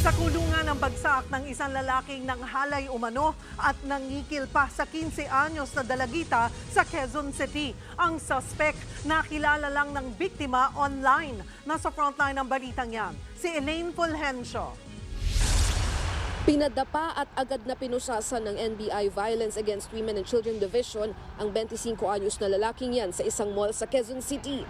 Sa kulungan ng bagsak ng isang lalaking nanghalay umano at nangikil pa sa 15 anyos na dalagita sa Quezon City. Ang suspect nakilala lang ng biktima online. Nasa frontline ng balitang yan, si Elaine Fulgencio. Pinadapa at agad na pinusasan ng NBI Violence Against Women and Children Division ang 25 anyos na lalaking yan sa isang mall sa Quezon City.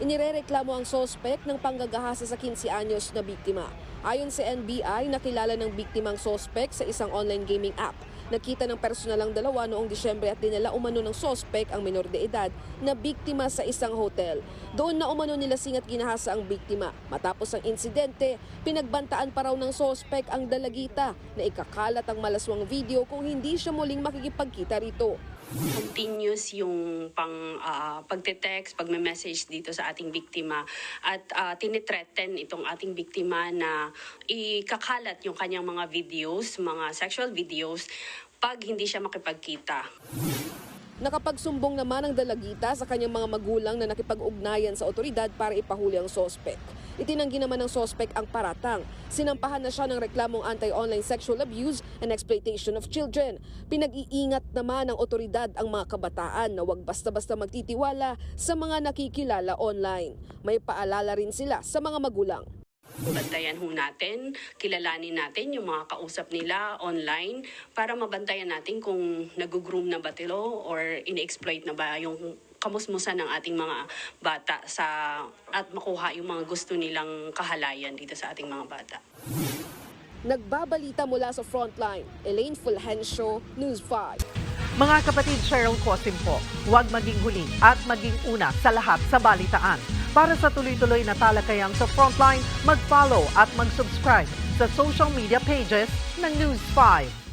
Inirereklamo ang sospek ng panggagahasa sa 15 anyos na biktima. Ayon sa NBI, nakilala ng biktimang sospek sa isang online gaming app. Nakita ng personal ang dalawa noong Disyembre at dinala umano ng sospek ang menor de edad na biktima sa isang hotel. Doon na umano nilasing at ginahasa ang biktima. Matapos ang insidente, pinagbantaan pa raw ng sospek ang dalagita na ikakalat ang malaswang video kung hindi siya muling makikipagkita rito. Continuous yung pagte-text, pagme-message dito sa ating biktima at tinitreaten itong ating biktima na ikakalat yung kanyang mga videos, mga sexual videos pag hindi siya makipagkita. Nakapagsumbong naman ang dalagita sa kanyang mga magulang na nakipag-ugnayan sa otoridad para ipahuli ang sospek. Itinanggi naman ng sospek ang paratang. Sinampahan na siya ng reklamong anti-online sexual abuse and exploitation of children. Pinag-iingat naman ng otoridad ang mga kabataan na huwag basta-basta magtitiwala sa mga nakikilala online. May paalala rin sila sa mga magulang. Bantayan ho natin, kilalanin natin yung mga kausap nila online para mabantayan natin kung nag-groom na ba tilo or in-exploit na ba yung kamusmusan ng ating mga bata at makuha yung mga gusto nilang kahalayan dito sa ating mga bata. Nagbabalita mula sa Frontline, Elaine Fulgencio, News 5. Mga kapatid, Cheryl Cosim po, huwag maging huli at maging una sa lahat sa balitaan. Para sa tuloy-tuloy na talakayan sa Frontline, mag-follow at mag-subscribe sa social media pages ng News 5.